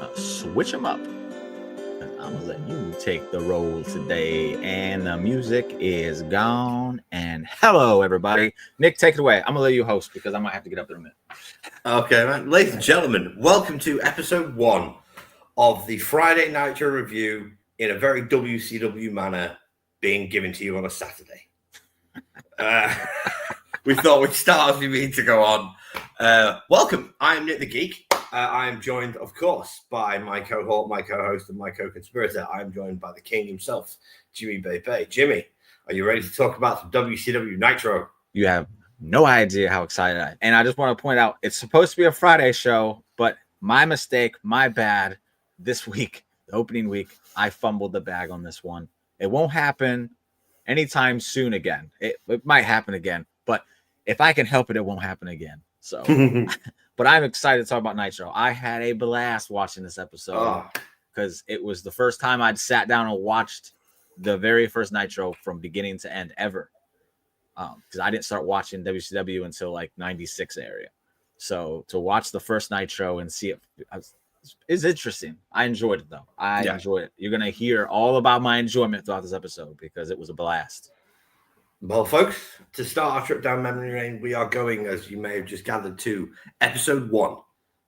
gonna switch them up. I'm gonna let you take the role today, and the music is gone. And hello, everybody. Nick, take it away. I'm gonna let you host because I might have to get up in a minute. Okay, man. Ladies and gentlemen, welcome to episode 1 of the Friday Nitro Review in a very WCW manner, being given to you on a Saturday. We thought we'd start as we mean to go on. Welcome. I am Nick the Geek. I am joined, of course, by my cohort, my co-host, and my co-conspirator. I am joined by the king himself, Jimmy Bay. Jimmy, are you ready to talk about some WCW Nitro? You have no idea how excited I am. And I just want to point out, it's supposed to be a Friday show, but my mistake, my bad. This week, the opening week, I fumbled the bag on this one. It won't happen anytime soon again. It might happen again, but if I can help it, it won't happen again. So, but I'm excited to talk about Nitro. I had a blast watching this episode because it was the first time I'd sat down and watched the very first Nitro from beginning to end ever. Because I didn't start watching WCW until like 96 area. So to watch the first Nitro and see it is interesting. I enjoyed it though. I enjoyed it. You're gonna hear all about my enjoyment throughout this episode because it was a blast. Well, folks, to start our trip down memory lane, we are going, as you may have just gathered, to episode 1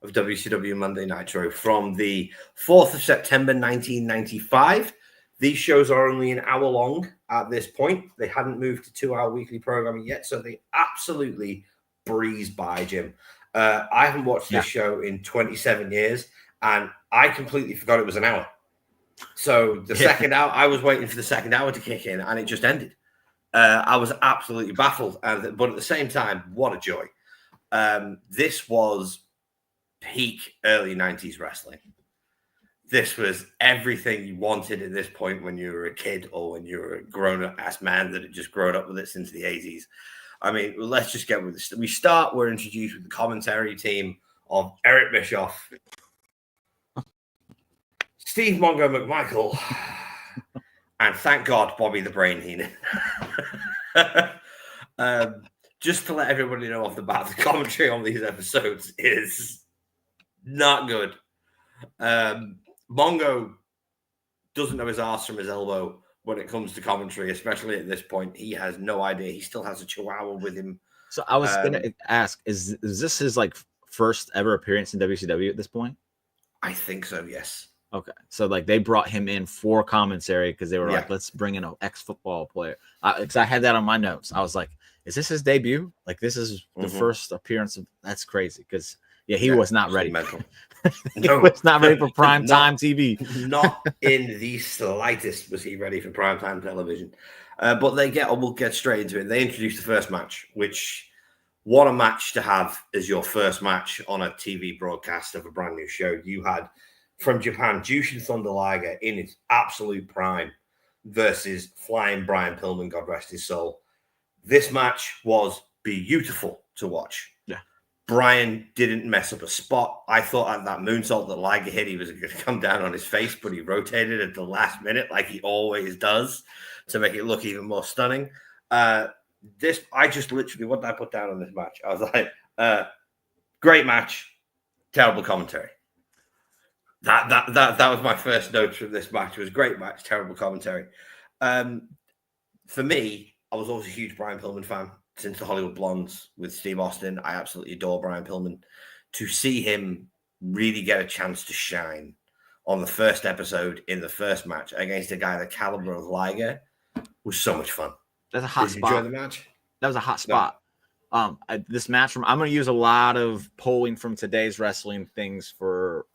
of WCW Monday Nitro from the 4th of September 1995. These shows are only an hour long at this point. They hadn't moved to 2-hour weekly programming yet, so they absolutely breezed by, Jim. I haven't watched this show in 27 years, and I completely forgot it was an hour. So the second hour, I was waiting for the second hour to kick in, and it just ended. I was absolutely baffled, but at the same time, what a joy. This was peak early 90s wrestling. This was everything you wanted at this point when you were a kid or when you were a grown-up-ass man that had just grown up with it since the 80s. I mean, let's just get with this. We're introduced with the commentary team of Eric Bischoff, Steve Mongo McMichael, and thank God, Bobby the Brain Heenan. Just to let everybody know off the bat, the commentary on these episodes is not good. Mongo doesn't know his arse from his elbow when it comes to commentary, especially at this point. He has no idea. He still has a chihuahua with him. So I was going to ask, is this his like first ever appearance in WCW at this point? I think so, yes. Okay. So like they brought him in for commentary because they were like, let's bring in an ex-football player. Because I had that on my notes. I was like, is this his debut? Like this is the first appearance of, that's crazy. Because he was not ready. He was not ready for prime time TV. Not in the slightest was he ready for prime time television. But we'll get straight into it. They introduced the first match, which what a match to have as your first match on a TV broadcast of a brand new show. You had from Japan, Jushin Thunder Liger in its absolute prime versus Flying Brian Pillman, God rest his soul. This match was beautiful to watch. Brian didn't mess up a spot. I thought at that moonsault that Liger hit, he was going to come down on his face, but he rotated at the last minute like he always does to make it look even more stunning. I just literally, what did I put down on this match? I was like, great match, terrible commentary. That was my first note from this match. It was great match, terrible commentary. For me, I was always a huge Brian Pillman fan. Since the Hollywood Blondes with Steve Austin, I absolutely adore Brian Pillman. To see him really get a chance to shine on the first episode in the first match against a guy the caliber of Liger was so much fun. That's a hot spot. Did you enjoy the match? That was a hot spot. This match I'm going to use a lot of polling from today's wrestling things for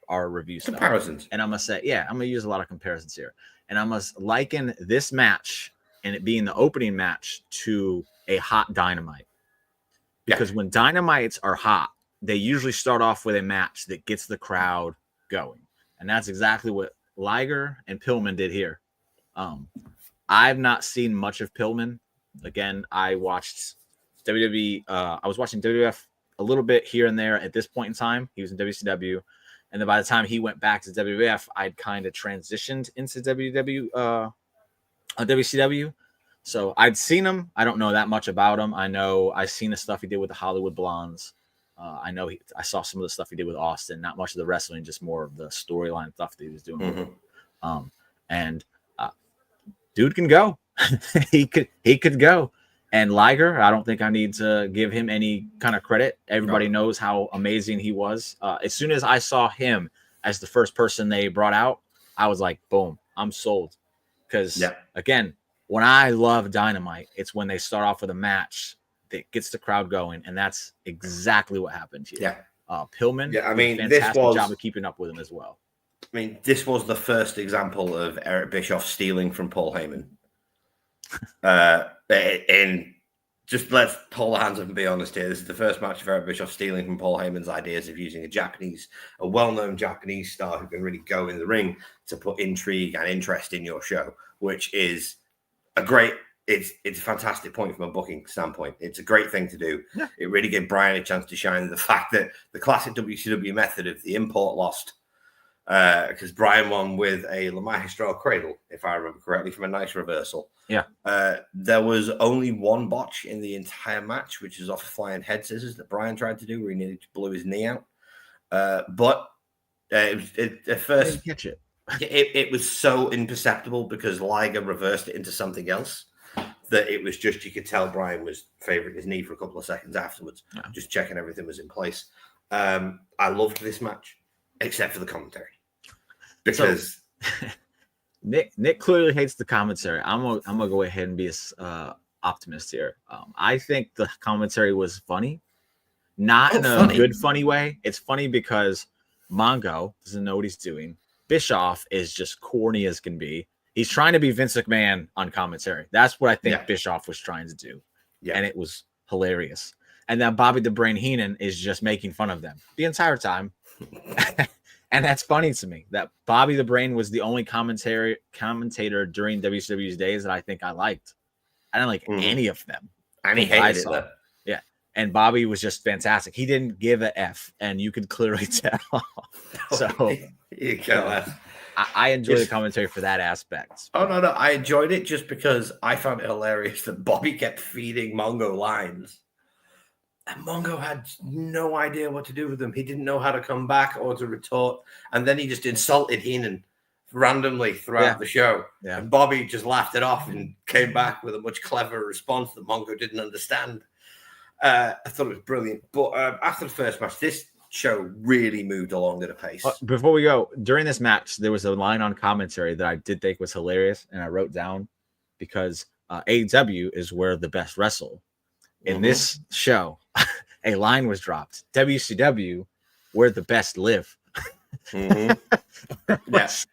our review comparisons. Stuff. And I'm going to say, I'm going to use a lot of comparisons here. And I must liken this match and it being the opening match to a hot Dynamite. Because when Dynamites are hot, they usually start off with a match that gets the crowd going. And that's exactly what Liger and Pillman did here. I've not seen much of Pillman. Again, I watched WWE. I was watching WWF a little bit here and there at this point in time. He was in WCW. And then by the time he went back to WWF, I'd kind of transitioned into WCW. So I'd seen him. I don't know that much about him. I know I've seen the stuff he did with the Hollywood Blondes. I know I saw some of the stuff he did with Austin, not much of the wrestling, just more of the storyline stuff that he was doing. Mm-hmm. And dude can go. he could go. And Liger, I don't think I need to give him any kind of credit. Everybody knows how amazing he was. As soon as I saw him as the first person they brought out, I was like, boom, I'm sold. Because, again, when I love Dynamite, it's when they start off with a match that gets the crowd going, and that's exactly what happened here. Pillman did a fantastic job of keeping up with him as well. I mean, this was the first example of Eric Bischoff stealing from Paul Heyman. And just let's hold our hands up and be honest here. This is the first match of Eric Bischoff stealing from Paul Heyman's ideas of using a well-known Japanese star who can really go in the ring to put intrigue and interest in your show, which is it's a fantastic point from a booking standpoint. It's a great thing to do. Yeah. It really gave Brian a chance to shine. The fact that the classic WCW method of the import lost, because Brian won with a La Magistral cradle, if I remember correctly, from a nice reversal. Yeah. There was only one botch in the entire match, which is off a flying head scissors that Brian tried to do, where he nearly blew his knee out. But at first, catch it. It was so imperceptible because Liger reversed it into something else that it was just, you could tell Brian was favoring his knee for a couple of seconds afterwards, just checking everything was in place. I loved this match, except for the commentary. Because Nick clearly hates the commentary. I'm gonna go ahead and be an optimist here. I think the commentary was funny, not in a good funny way. It's funny because Mongo doesn't know what he's doing. Bischoff is just corny as can be. He's trying to be Vince McMahon on commentary. That's what I think Bischoff was trying to do. Yeah. And it was hilarious. And then Bobby the Brain Heenan is just making fun of them the entire time. And that's funny to me that Bobby the Brain was the only commentator during WCW's days that I think I liked. I didn't like any of them. And he hated it. Though. Yeah. And Bobby was just fantastic. He didn't give a F, and you could clearly tell. So I enjoy the commentary for that aspect. Oh, no. I enjoyed it just because I found it hilarious that Bobby kept feeding Mongo lines. And Mongo had no idea what to do with them. He didn't know how to come back or to retort. And then he just insulted Heenan randomly throughout the show. Yeah. And Bobby just laughed it off and came back with a much cleverer response that Mongo didn't understand. I thought it was brilliant. But after the first match, this show really moved along at a pace. Before we go, during this match, there was a line on commentary that I did think was hilarious, and I wrote down because AEW is where the best wrestle. In this show, a line was dropped. WCW, where the best live. Yes.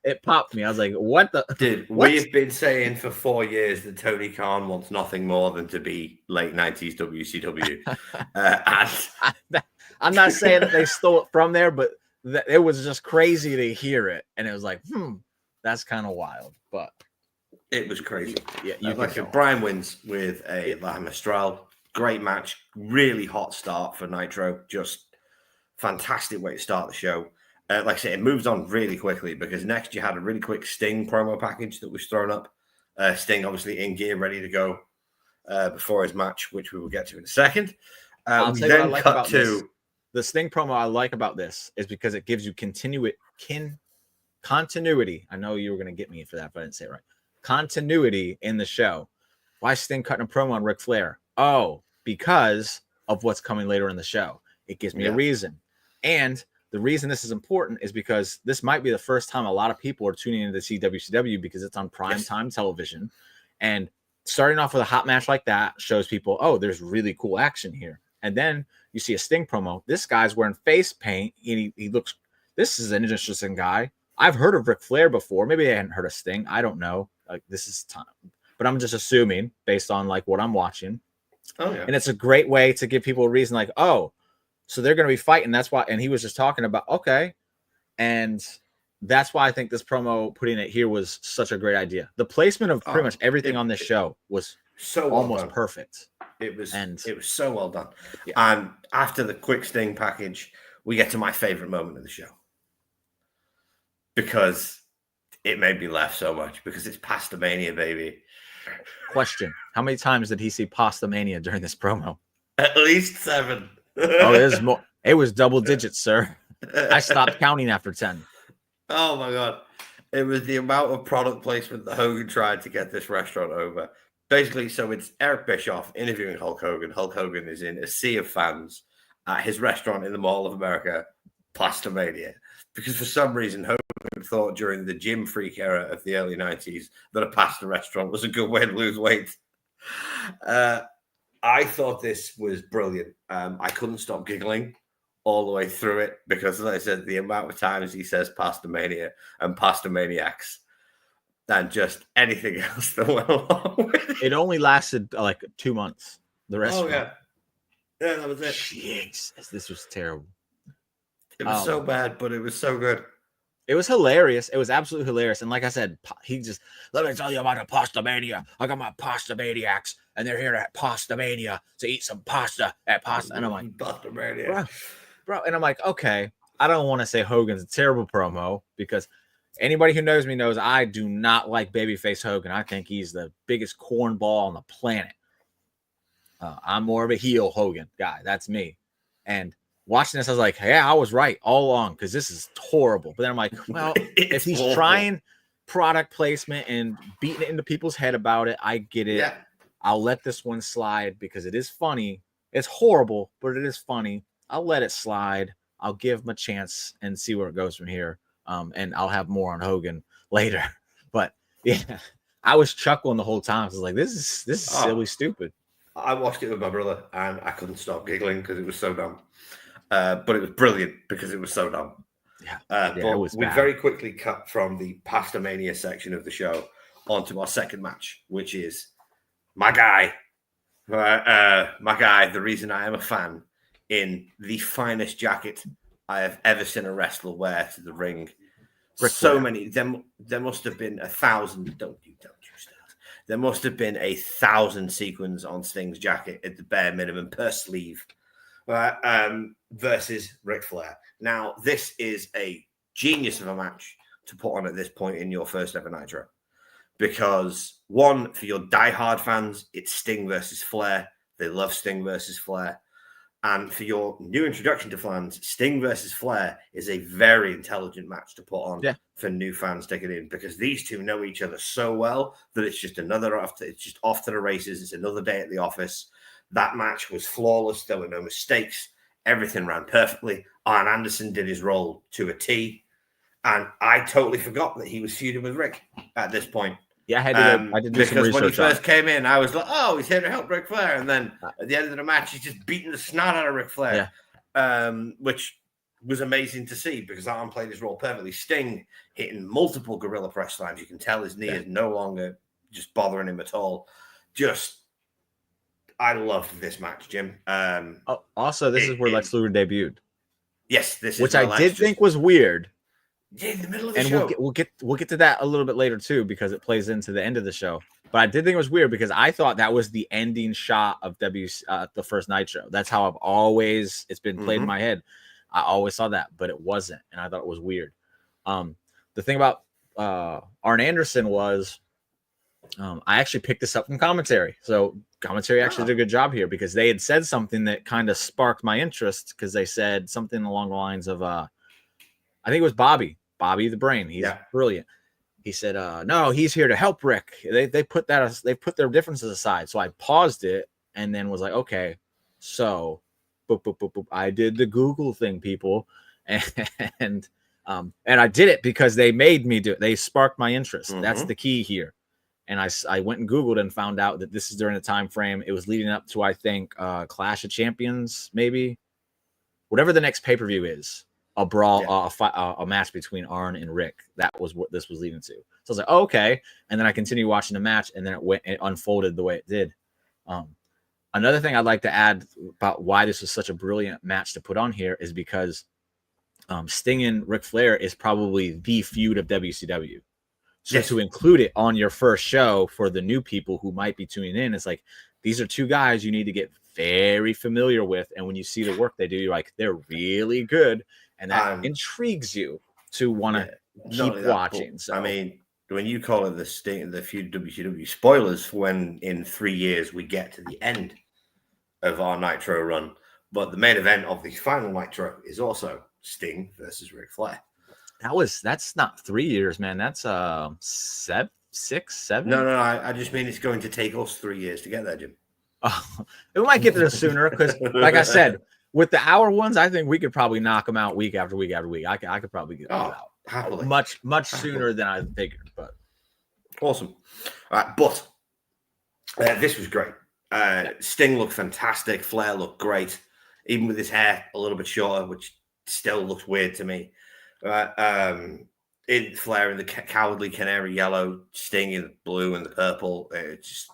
It popped me. I was like, what the? Dude, we've been saying for 4 years that Tony Khan wants nothing more than to be late 90s WCW. I'm not saying that they stole it from there, but it was just crazy to hear it. And it was like, that's kind of wild. But it was crazy. Yeah, Brian wins with a La Mistral. Great match. Really hot start for Nitro. Just fantastic way to start the show. Like I said, it moves on really quickly because next you had a really quick Sting promo package that was thrown up. Sting obviously in gear, ready to go before his match, which we will get to in a second. I'll tell you what I like about this. The Sting promo I like about this is because it gives you continuity. I know you were going to get me for that, but I didn't say it right. Continuity in the show. Why is Sting cutting a promo on Ric Flair? Oh, because of what's coming later in the show. It gives me a reason. And the reason this is important is because this might be the first time a lot of people are tuning in to see WCW because it's on prime time television. And starting off with a hot match like that shows people, oh, there's really cool action here. And then you see a Sting promo. This guy's wearing face paint. And he looks, this is an interesting guy. I've heard of Ric Flair before. Maybe I hadn't heard of Sting. I don't know. Like, this is time. But I'm just assuming based on like what I'm watching. Oh, yeah. And it's a great way to give people a reason like, oh, so they're going to be fighting. That's why. And he was just talking about, okay. And that's why I think this promo, putting it here, was such a great idea. The placement of pretty much everything on this show was so almost perfect. It was so well done. Yeah. And after the quick Sting package, we get to my favorite moment of the show. Because it made me laugh so much because it's Pastamania, baby. Question: how many times did he see Pastamania during this promo? At least 7. Oh, it was more. It was double digits, sir. I stopped counting after 10. Oh my God. It was the amount of product placement that Hogan tried to get this restaurant over. Basically, so it's Eric Bischoff interviewing Hulk Hogan. Hulk Hogan is in a sea of fans at his restaurant in the Mall of America, Pastamania. Because for some reason, Hogan thought during the gym freak era of the early 90s that a pasta restaurant was a good way to lose weight. I thought this was brilliant. I couldn't stop giggling all the way through it because, as I said, the amount of times he says Pastamania and Pastamaniacs and just anything else that went along with it. It only lasted like 2 months. The rest. Oh, yeah. Yeah, that was it. Jesus, this was terrible. It was so bad, but it was so good. It was hilarious. It was absolutely hilarious. And like I said, he just, let me tell you about the Pasta Mania. I got my Pasta Maniacs, and they're here at Pasta Mania to eat some pasta at Pasta. And I'm like, Pasta Mania. Bro. And I'm like, okay, I don't want to say Hogan's a terrible promo because anybody who knows me knows I do not like babyface Hogan. I think he's the biggest cornball on the planet. I'm more of a heel Hogan guy. That's me. And watching this, I was like, yeah, I was right all along because this is horrible. But then I'm like, well, if he's trying product placement and beating it into people's head about it, I get it. Yeah. I'll let this one slide because it is funny. It's horrible, but it is funny. I'll let it slide. I'll give him a chance and see where it goes from here. And I'll have more on Hogan later. But yeah, I was chuckling the whole time. I was like, this is silly stupid. I watched it with my brother and I couldn't stop giggling because it was so dumb. But it was brilliant because it was so dumb. Yeah, but we very quickly cut from the Pastamania section of the show onto our second match, which is my guy, the reason I am a fan, in the finest jacket I have ever seen a wrestler wear to the ring. Many. There must have been 1,000. Don't you start. There must have been 1,000 sequins on Sting's jacket at the bare minimum per sleeve. Versus Ric Flair. Now, this is a genius of a match to put on at this point in your first ever Nitro. Because, one, for your diehard fans, it's Sting versus Flair. They love Sting versus Flair. And for your new introduction to fans, Sting versus Flair is a very intelligent match to put on for new fans taking in because these two know each other so well that it's just it's just off to the races. It's another day at the office. That match was flawless. There were no mistakes. Everything ran perfectly. Arn Anderson did his role to a T. And I totally forgot that he was feuding with Rick at this point. Yeah, I did do some research. Because when he first came in, I was like, oh, he's here to help Ric Flair. And then at the end of the match, he's just beating the snot out of Ric Flair, which was amazing to see because Arn played his role perfectly. Sting hitting multiple gorilla press slams. You can tell his knee is no longer just bothering him at all. I loved this match, Jim. Also, this is where Lex Luger debuted. Yes, this is which I did think was weird. Yeah, in the middle of the show. We'll get to that a little bit later too because it plays into the end of the show. But I did think it was weird because I thought that was the ending shot of the first Nitro. That's how it's been played in my head. I always saw that, but it wasn't, and I thought it was weird. The thing about Arn Anderson was, I actually picked this up from commentary. So commentary actually did a good job here because they had said something that kind of sparked my interest because they said something along the lines of, I think it was Bobby the Brain. He's brilliant. He said, no, he's here to help Rick. They put their differences aside. So I paused it and then was like, okay, so boop, boop, boop, boop. I did the Google thing, people. And I did it because they made me do it. They sparked my interest. That's the key here. And I went and Googled and found out that this is during the time frame. It was leading up to, I think, Clash of Champions, maybe. Whatever the next pay-per-view is. A brawl, a match between Arn and Rick. That was what this was leading to. So I was like, oh, okay. And then I continued watching the match, and then it unfolded the way it did. Another thing I'd like to add about why this was such a brilliant match to put on here is because Sting and Ric Flair is probably the feud of WCW. So to include it on your first show for the new people who might be tuning in, it's like these are two guys you need to get very familiar with, and when you see the work they do, you're like, they're really good. And that intrigues you to want to keep watching. So I mean, when you call it the feud WCW spoilers, when in 3 years we get to the end of our Nitro run, But the main event of the final Nitro is also Sting versus Ric Flair. That's not 3 years, man. That's 6, 7. No. I just mean it's going to take us 3 years to get there, Jim. We might get there sooner because, like I said, with the hour ones, I think we could probably knock them out week after week after week. I could probably get them out happily. much sooner than I figured. But awesome. All right, but this was great. Sting looked fantastic. Flair looked great, even with his hair a little bit shorter, which still looks weird to me. In Flair in the cowardly canary yellow, Sting in the blue and the purple. It's just.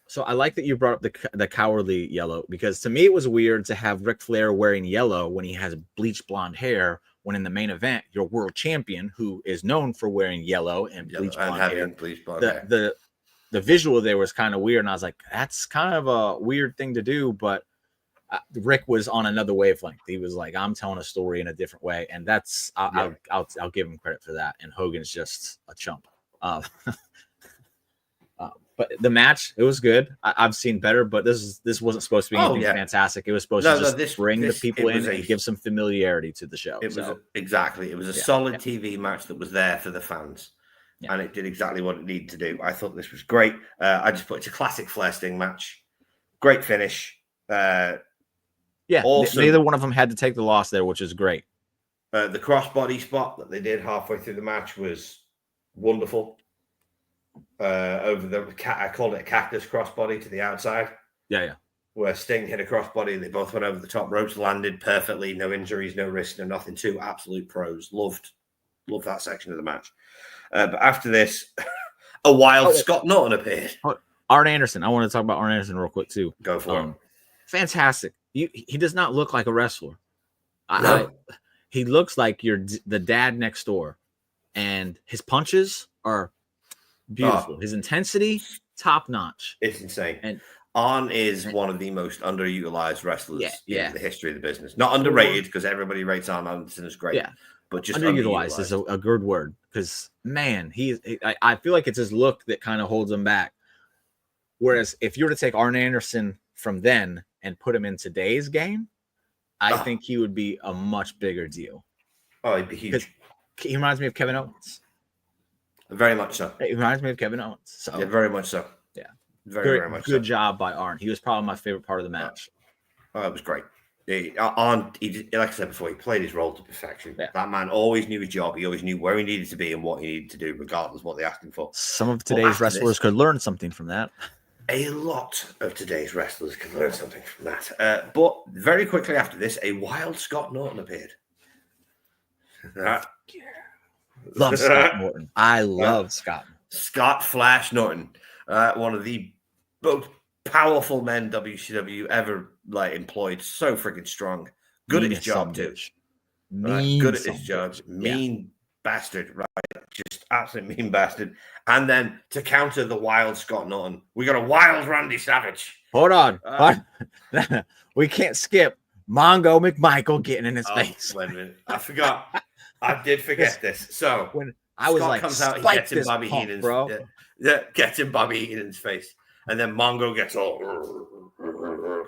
So I like that you brought up the cowardly yellow, because to me it was weird to have Ric Flair wearing yellow when he has bleached blonde hair, when in the main event your world champion, who is known for wearing yellow and bleached blonde hair. The visual there was kind of weird, and I was like, that's kind of a weird thing to do, but Rick was on another wavelength. He was like, I'm telling a story in a different way, and that's I'll give him credit for that. And Hogan's just a chump. But the match, it was good. I've seen better, but this wasn't supposed to be anything fantastic. It was supposed to just bring the people in and give some familiarity to the show. It was a solid TV match that was there for the fans, and it did exactly what it needed to do. I thought this was great. I just put it's a classic Flair Sting match. Great finish. Awesome. Neither one of them had to take the loss there, which is great. The crossbody spot that they did halfway through the match was wonderful. Over the I called it a cactus crossbody to the outside. Where Sting hit a crossbody and they both went over the top ropes, landed perfectly, no injuries, no risks, no nothing. Two absolute pros. Loved that section of the match. But after this, a wild Scott Norton appeared. Arn Anderson. I want to talk about Arn Anderson real quick too. Go for him. Fantastic. He does not look like a wrestler. No. He looks like the dad next door, and his punches are beautiful. His intensity, top notch. It's insane. And Arn is one of the most underutilized wrestlers in the history of the business. Not underrated, because everybody rates Arn Anderson as great. Yeah, but just underutilized is a good word, because man, I feel like it's his look that kind of holds him back. Whereas if you were to take Arn Anderson from then and put him in today's game, I think he would be a much bigger deal. Oh, he'd be huge. He reminds me of Kevin Owens. Very much so. It reminds me of Kevin Owens. So yeah, very much so. Yeah, very much. Good job by Arn. He was probably my favorite part of the match. Oh, it was great. Arn, like I said before, he played his role to perfection. Yeah. That man always knew his job. He always knew where he needed to be and what he needed to do, regardless of what they asked him for. Some of today's wrestlers could learn something from that. A lot of today's wrestlers can learn something from that. But very quickly after this, a wild Scott Norton appeared. Love Scott Norton. I love Scott. Scott Flash Norton, one of the most powerful men WCW ever employed. So freaking strong. Good at his job too. Good at his job. Mean bastard, right? Just absolute mean bastard. And then to counter the wild Scott Norton, we got a wild Randy Savage. Hold on. We can't skip Mongo McMichael getting in his face. Wait a minute. I forgot. I did forget this. So when I was Scott comes out, he gets in Bobby Heenan's, bro. Gets in Bobby Heenan's face. And then Mongo gets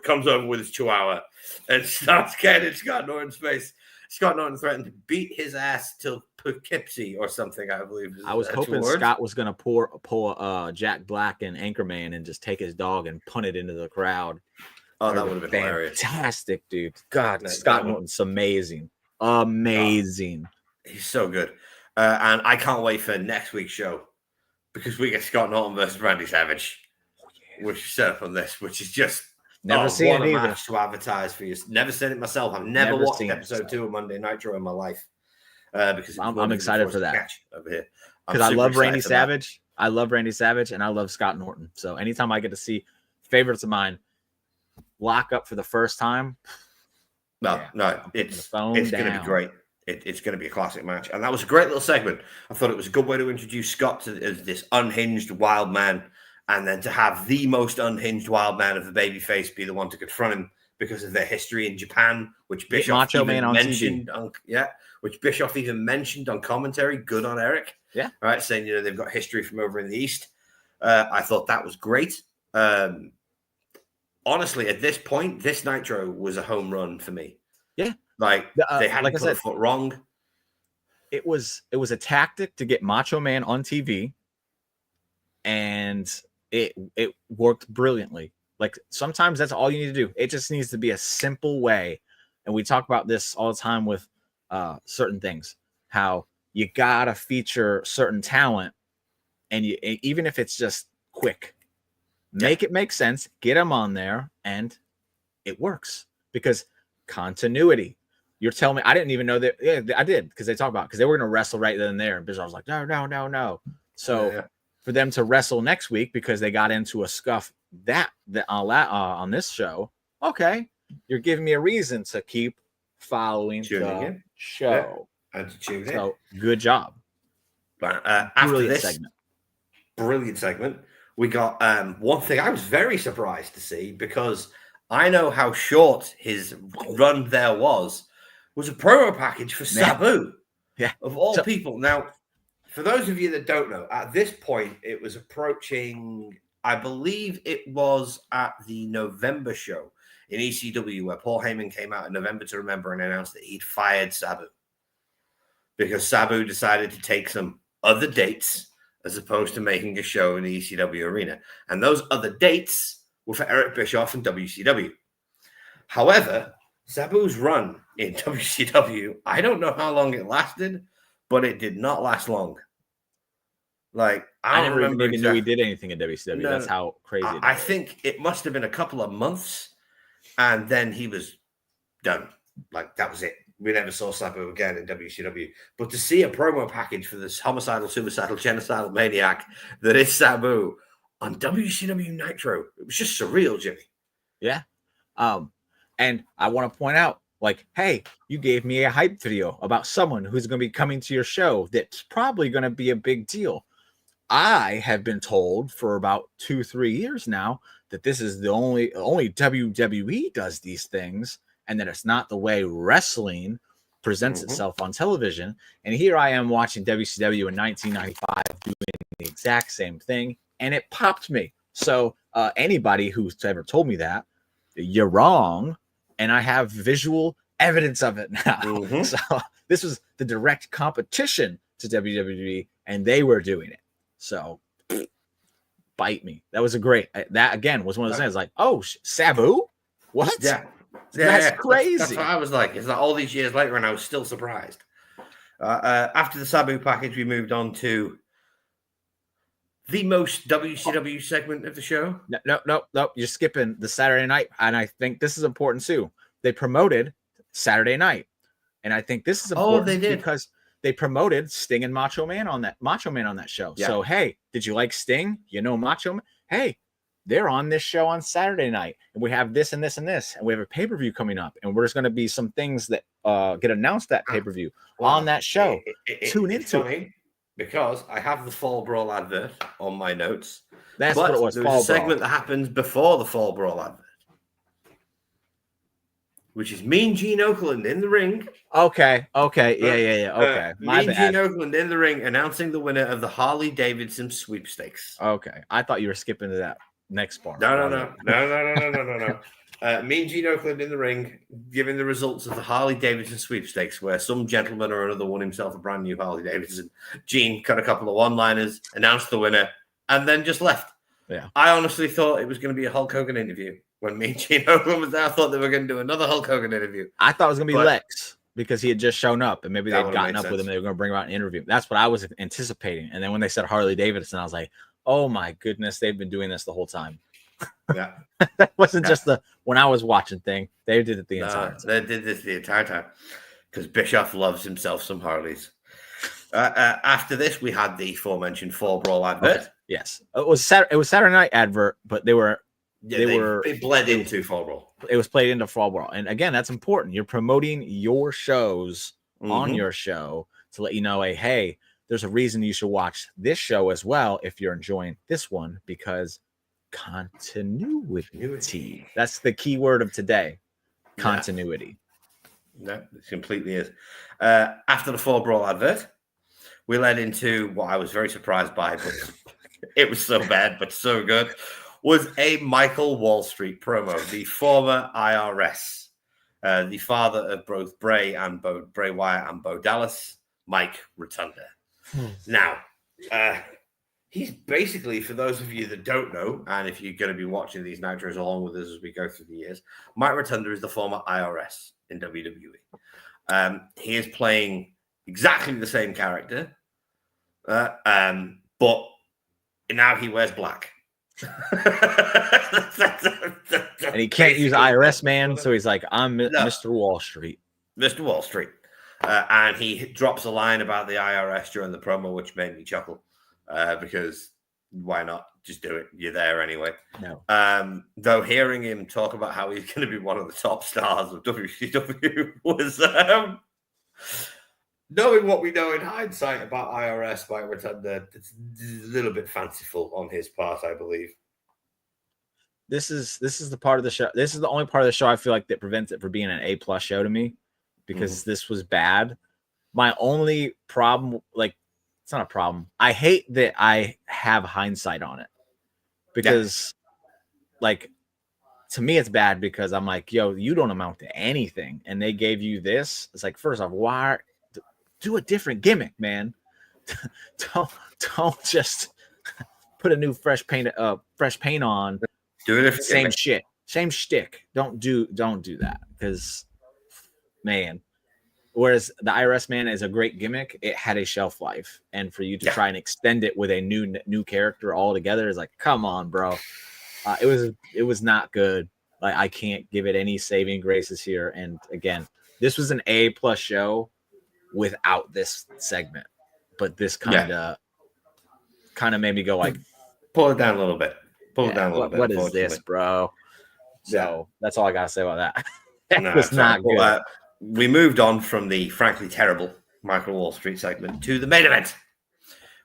comes over with his chihuahua and starts getting in Scott Norton's face. Scott Norton threatened to beat his ass till Poughkeepsie or something, I believe. I was hoping Scott was going to pull Jack Black and Anchorman and just take his dog and punt it into the crowd. Oh, that would have been hilarious. Fantastic, dude. God, Scott Norton's amazing. Amazing. He's so good. And I can't wait for next week's show, because we get Scott Norton versus Randy Savage, which is set up on this, which is just never seen it either. Match to advertise for you. Never seen it myself. I've never watched episode 2 of Monday Nitro in my life. Because I'm excited for that over here. Because I love Randy Savage. I love Randy Savage, and I love Scott Norton. So anytime I get to see favorites of mine lock up for the first time, it's going to be great. It's going to be a classic match, and that was a great little segment. I thought it was a good way to introduce Scott as this unhinged wild man, and then to have the most unhinged wild man of the babyface be the one to confront him because of their history in Japan, which Bischoff mentioned which Bischoff even mentioned on commentary. Good on Eric. Yeah. Right. Saying, they've got history from over in the East. I thought that was great. honestly, at this point, this Nitro was a home run for me. Yeah. Like they hadn't like I put said, a foot wrong. It was a tactic to get Macho Man on TV, and it worked brilliantly. Like sometimes that's all you need to do. It just needs to be a simple way. And we talk about this all the time with certain things, how you gotta feature certain talent, and even if it's just quick, make it make sense, get them on there, and it works because continuity. You're telling me I didn't even know that. Yeah, I did because they talk about because they were going to wrestle right then and there. And Bizarre was like, no. So for them to wrestle next week because they got into a scuff on this show, okay, you're giving me a reason to keep following the show. And to tune in. So good job. But after this brilliant segment, we got one thing I was very surprised to see because I know how short his run there was a promo package for Sabu. Yeah. Of all people. Now, for those of you that don't know, at this point, it was approaching, I believe it was at the November show in ECW where Paul Heyman came out in November to Remember and announced that he'd fired Sabu because Sabu decided to take some other dates as opposed to making a show in the ECW arena. And those other dates were for Eric Bischoff and WCW. However, Sabu's run in WCW, I don't know how long it lasted, but it did not last long. Like, I never even knew he did anything in WCW. That's how crazy it is. I think it must have been a couple of months, and then he was done. Like, that was it. We never saw Sabu again in WCW. But to see a promo package for this homicidal, suicidal, genocidal maniac that is Sabu on WCW Nitro, it was just surreal, Jimmy. Yeah. And I want to point out, like, hey, you gave me a hype video about someone who's going to be coming to your show that's probably going to be a big deal. I have been told for about 2-3 years now that this is the only WWE does these things, and that it's not the way wrestling presents itself on television. And here I am watching WCW in 1995 doing the exact same thing, and it popped me. So anybody who's ever told me that, you're wrong. And I have visual evidence of it now. So this was the direct competition to WWE, and they were doing it. So bite me. That was that again was one of those things like, oh, Sabu? What? Yeah. That's crazy. That's what I was like. It's like all these years later, and I was still surprised. After the Sabu package, we moved on to the most WCW segment of the show. No. You're skipping the Saturday night. And I think this is important too. They promoted Saturday night. And I think this is important because they promoted Sting and Macho Man on that show. Yeah. So, hey, did you like Sting? You know Macho Man? Hey, they're on this show on Saturday night. And we have this and this and this. And we have a pay-per-view coming up. And there's going to be some things that get announced at pay-per-view on that show. Tune into it. Because I have the Fall Brawl advert on my notes. That's what it was. There's a segment that happens before the Fall Brawl advert, which is Mean Gene Okerlund in the ring. Okay. Yeah. Okay. Mean Gene Okerlund in the ring announcing the winner of the Harley Davidson sweepstakes. Okay. I thought you were skipping to that next part. No. Mean Gene Okerlund in the ring, giving the results of the Harley Davidson sweepstakes, where some gentleman or another won himself a brand new Harley Davidson. Gene cut a couple of one-liners, announced the winner, and then just left. Yeah. I honestly thought it was going to be a Hulk Hogan interview. When Mean Gene Okerlund was there, I thought they were going to do another Hulk Hogan interview. I thought it was going to be Lex because he had just shown up, and maybe they'd gotten up with him. They were going to bring him out and interview him. That's what I was anticipating. And then when they said Harley Davidson, I was like, oh my goodness, they've been doing this the whole time. Yeah. That wasn't just the when I was watching thing. They did it the entire time. They did this the entire time because Bischoff loves himself some Harleys. After this, we had the aforementioned Fall Brawl advert. Okay. Yes, it was Saturday night advert, but they bled into Fall Brawl. It was played into Fall Brawl, and again, that's important. You're promoting your shows on your show to let you know, hey, there's a reason you should watch this show as well if you're enjoying this one because. Continuity. That's the key word of today. Continuity. Yeah, it completely is. After the Fall Brawl advert, we led into what I was very surprised by, but it was so bad, but so good. was a Michael Wall Street promo, the former IRS, the father of both Bray Wyatt and Bo Dallas, Mike Rotunda. Now, he's basically, for those of you that don't know, and if you're going to be watching these Nitros along with us as we go through the years, Mike Rotunda is the former IRS in WWE. He is playing exactly the same character, but now he wears black. And he can't use IRS man, so he's like, I'm Mr. Wall Street. Mr. Wall Street. And he drops a line about the IRS during the promo, which made me chuckle. Because why not? Just do it. You're there anyway. No. Though hearing him talk about how he's going to be one of the top stars of WCW was knowing what we know in hindsight about IRS by Rotunda, it's a little bit fanciful on his part, I believe. This is the part of the show. This is the only part of the show I feel like that prevents it from being an A+ show to me, because this was bad. My only problem, like, it's not a problem. I hate that I have hindsight on it, because like, to me, it's bad because I'm like, yo, you don't amount to anything. And they gave you this. It's like, first off, why do a different gimmick, man? don't just put a new fresh paint on. Do it same gimmick. Shit. Same shtick. Don't do that. Because, man. Whereas the IRS man is a great gimmick, it had a shelf life, and for you to try and extend it with a new character altogether is like, come on, bro. It was not good. Like, I can't give it any saving graces here. And again, this was an A+ show without this segment, but this kind of made me go like, pull it down a little bit. Pull it down a little bit. What is this, bro? So that's all I gotta say about that. That was not good. We moved on from the frankly terrible Michael Wall Street segment to the main event,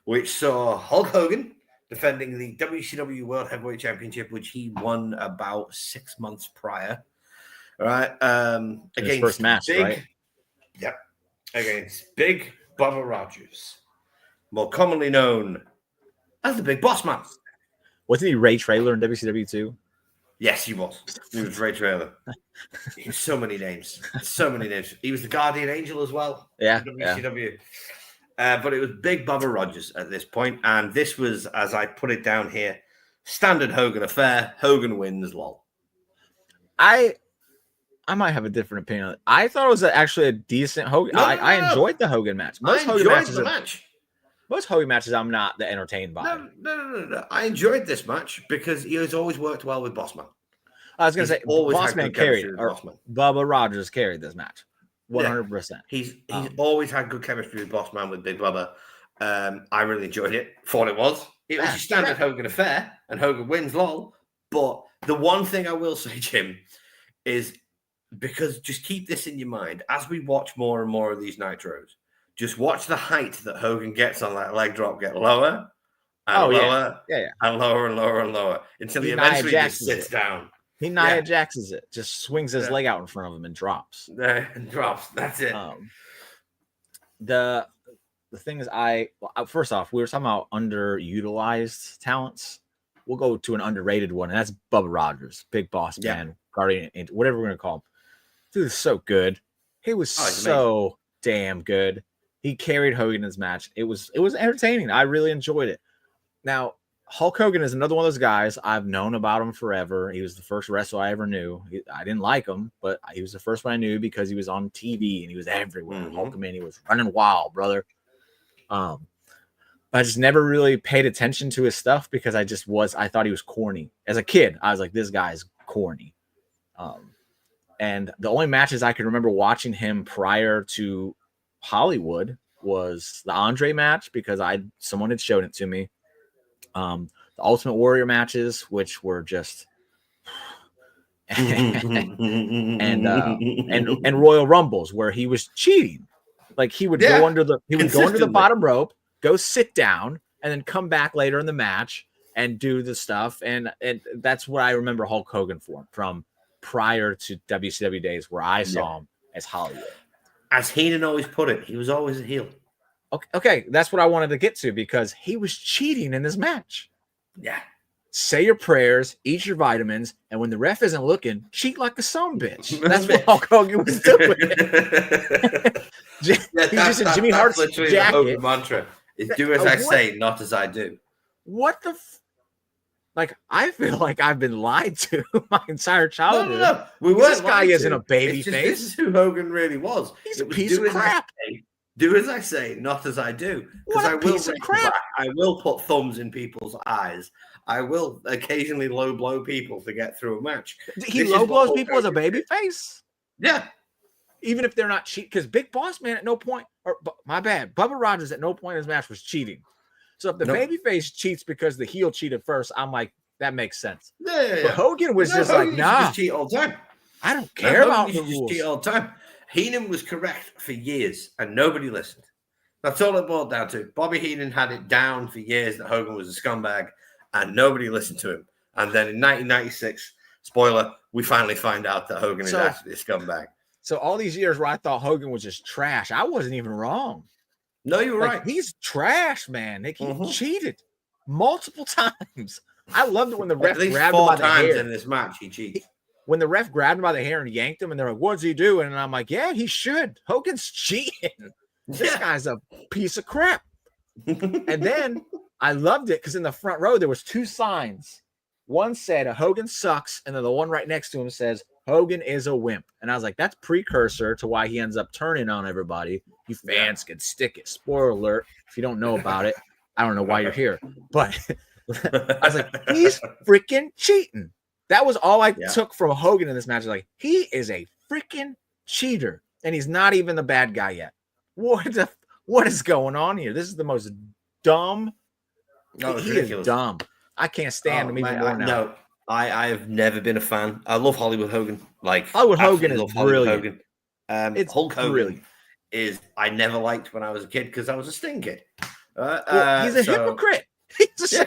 which saw Hulk Hogan defending the WCW World Heavyweight Championship, which he won about 6 months prior. All right. Against his first match, right? Yep. Against Big Bubba Rogers, more commonly known as the Big Boss Man. Wasn't he Ray Traylor in WCW too? Yes, he was. He was Ray Traylor. He was so many names. So many names. He was the Guardian Angel as well. Yeah. WCW. But it was Big Bubba Rogers at this point. And this was, as I put it down here, standard Hogan affair. Hogan wins, lol. I might have a different opinion. I thought it was actually a decent Hogan. I enjoyed the Hogan match. Most Hogan matches I'm not that entertained by. No. I enjoyed this match because he has always worked well with Bossman. I was going to say, Bossman carried, or Bubba Rogers carried this match. 100%. He's always had good chemistry with Bossman, with Big Bubba. I really enjoyed it. Thought it was a standard Hogan affair, and Hogan wins, lol. But the one thing I will say, Jim, is, because just keep this in your mind as we watch more and more of these Nitros. Just watch the height that Hogan gets on that leg drop get lower and lower and lower and lower and lower until he eventually just sits down. He Nia Jaxes it, just swings his leg out in front of him and drops. And drops. That's it. The thing is, first off, we were talking about underutilized talents. We'll go to an underrated one, and that's Bubba Rogers, Big Boss Man, Guardian, whatever we're gonna call him. Dude is so good. He was so damn good. He carried Hogan in his match. It was entertaining. I really enjoyed it. Now, Hulk Hogan is another one of those guys. I've known about him forever. He was the first wrestler I ever knew. I didn't like him, but he was the first one I knew because he was on TV and he was everywhere. Hulkamania was running wild, brother. I just never really paid attention to his stuff because I thought he was corny. As a kid, I was like, this guy's corny. And the only matches I could remember watching him prior to Hollywood was the Andre match, because someone had shown it to me. The Ultimate Warrior matches, which were just and Royal Rumbles where he was cheating. Like he would go under the bottom rope, go sit down, and then come back later in the match and do the stuff. And that's what I remember Hulk Hogan from prior to WCW days, where I saw him as Hollywood. As Heenan always put it, he was always a heel. Okay, that's what I wanted to get to, because he was cheating in this match. Yeah. say your prayers, eat your vitamins, and when the ref isn't looking, cheat like a son bitch. That's what Hulk Hogan was doing. He's just in Jimmy Hart's literally jacket. The Hogan mantra is do as I say, not as I do. What the like, I feel like I've been lied to my entire childhood. No. We weren't. This guy isn't a baby face. This is who Hogan really was. He's a piece of crap. Do as I say, not as I do. Because I will piece of crap. I will put thumbs in people's eyes. I will occasionally low blow people to get through a match. He low blows people as a baby face? Yeah. Even if they're not cheating. Because Big Boss Man at no point, or my bad, Bubba Rogers at no point in his match was cheating. So if the baby face cheats because the heel cheated first, I'm like, that makes sense. Yeah. But Hogan was just Hogan like, nah. Just cheat all the time. I don't care about the rules. Cheat all the time. Heenan was correct for years, and nobody listened. That's all it boiled down to. Bobby Heenan had it down for years that Hogan was a scumbag, and nobody listened to him. And then in 1996, spoiler, we finally find out that Hogan is actually a scumbag. So all these years where I thought Hogan was just trash, I wasn't even wrong. No, you were right. He's trash, man. He cheated multiple times. I loved it when the ref grabbed him by the hair. In this match, he cheated. When the ref grabbed him by the hair and yanked him, and they're like, "What's he doing?" And I'm like, "Yeah, he should. Hogan's cheating. This guy's a piece of crap." And then I loved it because in the front row there was two signs. One said Hogan sucks, and then the one right next to him says Hogan is a wimp. And I was like, that's precursor to why he ends up turning on everybody. You fans can stick it. Spoiler alert. If you don't know about it, I don't know why you're here. But I was like, he's freaking cheating. That was all I took from Hogan in this match. Like, he is a freaking cheater, and he's not even the bad guy yet. What is going on here? This is the most dumb. No, he is dumb. I can't stand him even more now. No, I have never been a fan. I love Hollywood Hogan. Like Hollywood Hogan is brilliant. It's Hulk Hogan is I never liked when I was a kid because I was a Sting kid. He's a hypocrite.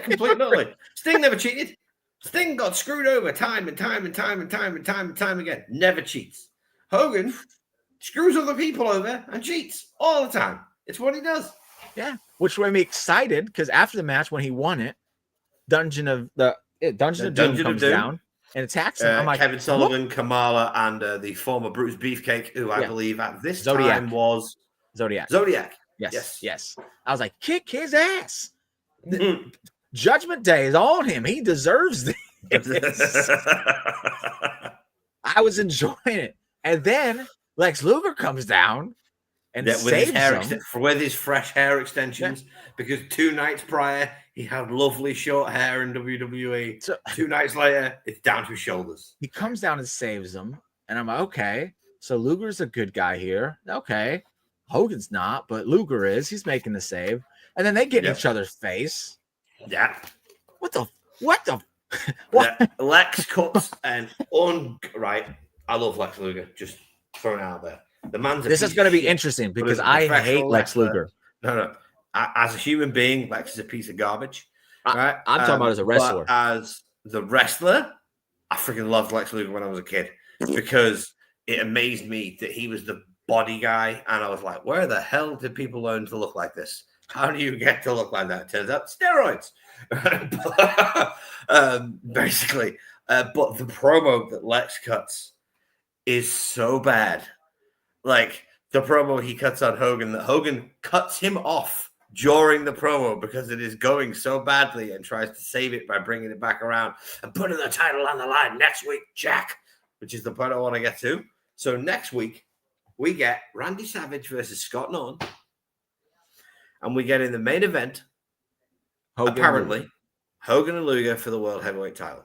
Completely. Sting never cheated. Sting got screwed over time and time again. Never cheats. Hogan screws other people over and cheats all the time. It's what he does. Yeah, which made me excited because after the match when he won it, Dungeon of Doom comes down and attacks him. I'm like, Kevin Sullivan, Kamala, and the former Brutus Beefcake, who I believe at this time was Zodiac. Yes. I was like, kick his ass. Judgment Day is on him. He deserves this. I was enjoying it. And then Lex Luger comes down and saves him. With his fresh hair extensions, because 2 nights prior, he had lovely short hair in WWE. So, 2 nights later, it's down to his shoulders. He comes down and saves him. And I'm like, okay, so Luger's a good guy here. Okay. Hogan's not, but Luger is. He's making the save. And then they get in each other's face. Yeah. What? Yeah, Lex cuts and right. I love Lex Luger. Just throwing it out there. The man's. This is going to be interesting because I hate Lex Luger. No. As a human being, Lex is a piece of garbage. Right? I'm talking about as a wrestler. But as the wrestler, I freaking loved Lex Luger when I was a kid because it amazed me that he was the body guy, and I was like, where the hell did people learn to look like this? How do you get to look like that? Turns out steroids. Basically. But the promo that Lex cuts is so bad. Like the promo he cuts on Hogan, that Hogan cuts him off during the promo because it is going so badly and tries to save it by bringing it back around and putting the title on the line next week, Jack, which is the point I want to get to. So next week, we get Randy Savage versus Scott Norton. And we get in the main event, Hogan and Luger for the World Heavyweight title,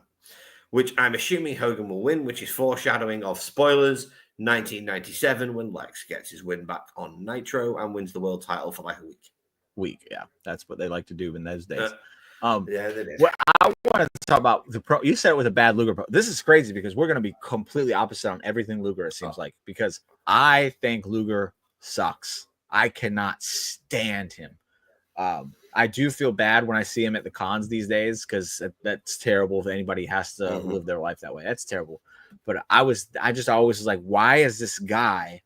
which I'm assuming Hogan will win, which is foreshadowing of spoilers, 1997, when Lex gets his win back on Nitro and wins the world title for like a week. Yeah, that's what they like to do in those days. Yeah, they did. What I wanted to talk about the pro. You said it with a bad Luger pro. This is crazy because we're going to be completely opposite on everything Luger. It seems like because I think Luger sucks. I cannot stand him. I do feel bad when I see him at the cons these days because that's terrible if anybody has to live their life that way. That's terrible. But I just always was like, why is this guy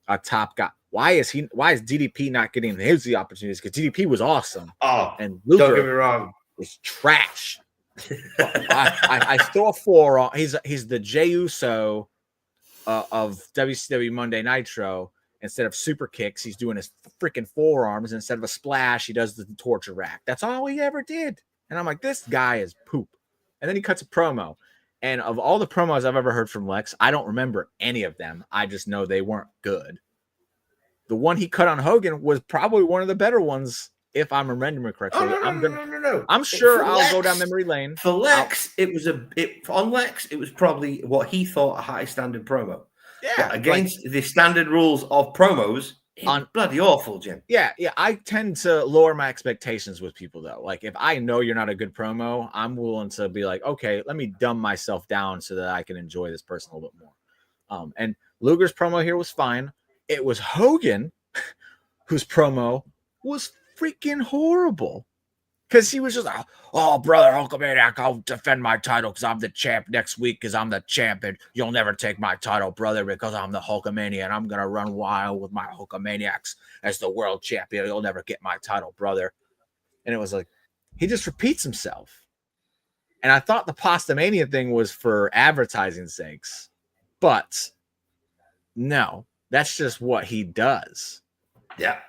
a top guy? Why is DDP not getting his opportunities? Because DDP was awesome. Oh, and Luger don't get me wrong, was trash. I throw a forearm. He's the Jey Uso of WCW Monday Nitro. Instead of super kicks, he's doing his freaking forearms. Instead of a splash, he does the torture rack. That's all he ever did. And I'm like, this guy is poop. And then he cuts a promo. And of all the promos I've ever heard from Lex, I don't remember any of them. I just know they weren't good. The one he cut on Hogan was probably one of the better ones, if I'm remembering correctly. No. I'm sure I'll go down memory lane. For Lex, it was probably what he thought a high standard promo. Yeah, but against the standard rules of promos, it's bloody awful, Jim. Yeah. I tend to lower my expectations with people, though. Like, if I know you're not a good promo, I'm willing to be like, okay, let me dumb myself down so that I can enjoy this person a little bit more. And Luger's promo here was fine. It was Hogan whose promo was freaking horrible. Because he was just like, oh, brother, Hulkamaniac, I'll defend my title because I'm the champ next week because I'm the champ, and you'll never take my title, brother, because I'm the Hulkamaniac, and I'm going to run wild with my Hulkamaniacs as the world champion. You'll never get my title, brother. And it was like, he just repeats himself. And I thought the Pastamania thing was for advertising sakes, but no, that's just what he does. Yeah.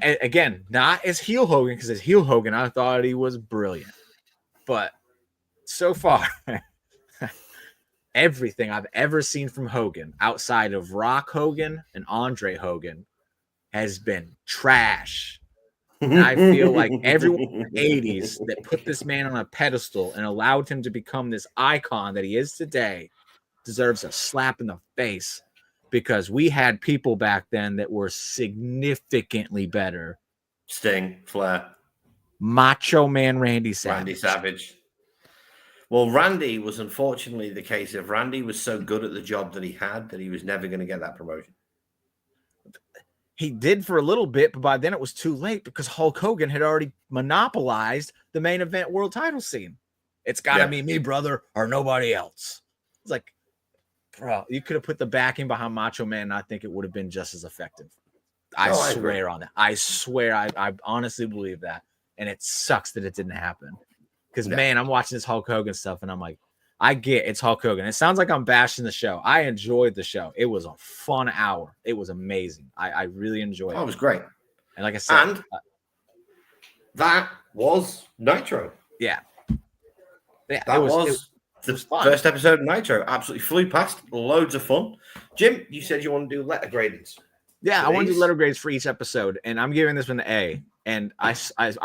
Again, not as heel Hogan, because as heel Hogan, I thought he was brilliant. But so far, everything I've ever seen from Hogan outside of Rock Hogan and Andre Hogan has been trash. And I feel like everyone in the 80s that put this man on a pedestal and allowed him to become this icon that he is today deserves a slap in the face. Because we had people back then that were significantly better. Sting, Flair. Macho Man Randy Savage. Randy Savage. Well, Randy was unfortunately the case of Randy was so good at the job that he had that he was never going to get that promotion. He did for a little bit, but by then it was too late because Hulk Hogan had already monopolized the main event world title scene. It's got to be me, brother, or nobody else. It's like, bro, you could have put the backing behind Macho Man, and I think it would have been just as effective. I swear on that. I swear, I honestly believe that. And it sucks that it didn't happen. Because, man, I'm watching this Hulk Hogan stuff, and I'm like, I get it's Hulk Hogan. It sounds like I'm bashing the show. I enjoyed the show. It was a fun hour. It was amazing. I really enjoyed it. Oh, it was great. And like I said, and that was Nitro. Yeah. That was the first episode of Nitro. Absolutely flew past. Loads of fun. Jim, you said you want to do letter gradings. Yeah, I want to do letter grades for each episode, and I'm giving this one an A. And I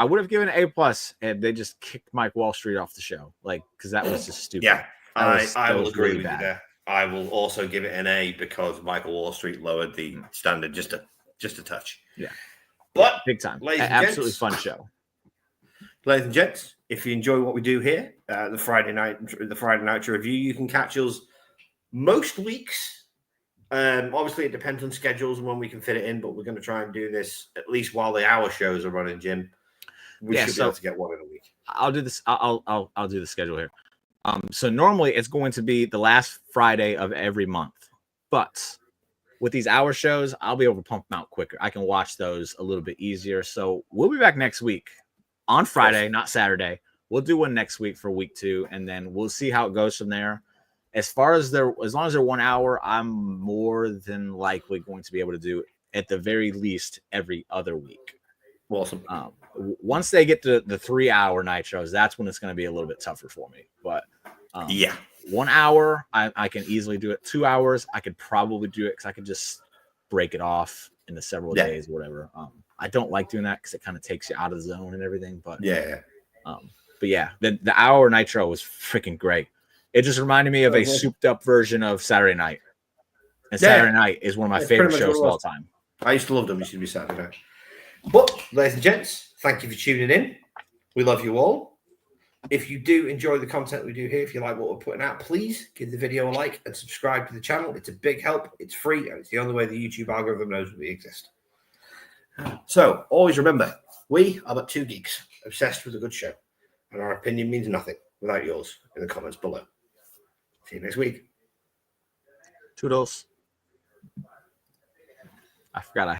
would have given an A+, and they just kicked Mike Wall Street off the show, like, because that was just stupid. Yeah, I will agree with you there. I will also give it an A because Michael Wall Street lowered the standard just a touch. Yeah, but big time, absolutely fun show. Ladies and gents, if you enjoy what we do here, the Friday Nitro Review, you can catch us most weeks. Obviously, it depends on schedules and when we can fit it in, but we're going to try and do this at least while the hour shows are running, Jim. We should be able to get one in a week. I'll do this. I'll do the schedule here. So normally it's going to be the last Friday of every month, but with these hour shows, I'll be able to pump them out quicker. I can watch those a little bit easier. So we'll be back next week on Friday, not Saturday. We'll do one next week for week 2, and then we'll see how it goes from there. As long as they're 1 hour, I'm more than likely going to be able to do at the very least every other week. Awesome. Once they get to the 3-hour nitros, that's when it's going to be a little bit tougher for me. But 1 hour, I can easily do it. 2 hours, I could probably do it because I could just break it off into several days, whatever. I don't like doing that because it kind of takes you out of the zone and everything. But the hour nitro was freaking great. It just reminded me of a souped up version of Saturday Night. And Saturday Night is one of my favorite shows of all time. I used to love them. It should be Saturday Night. But, ladies and gents, thank you for tuning in. We love you all. If you do enjoy the content we do here, if you like what we're putting out, please give the video a like and subscribe to the channel. It's a big help. It's free, and it's the only way the YouTube algorithm knows we exist. So, always remember, we are but 2 geeks obsessed with a good show, and our opinion means nothing without yours in the comments below. See you next week. Toodles. I forgot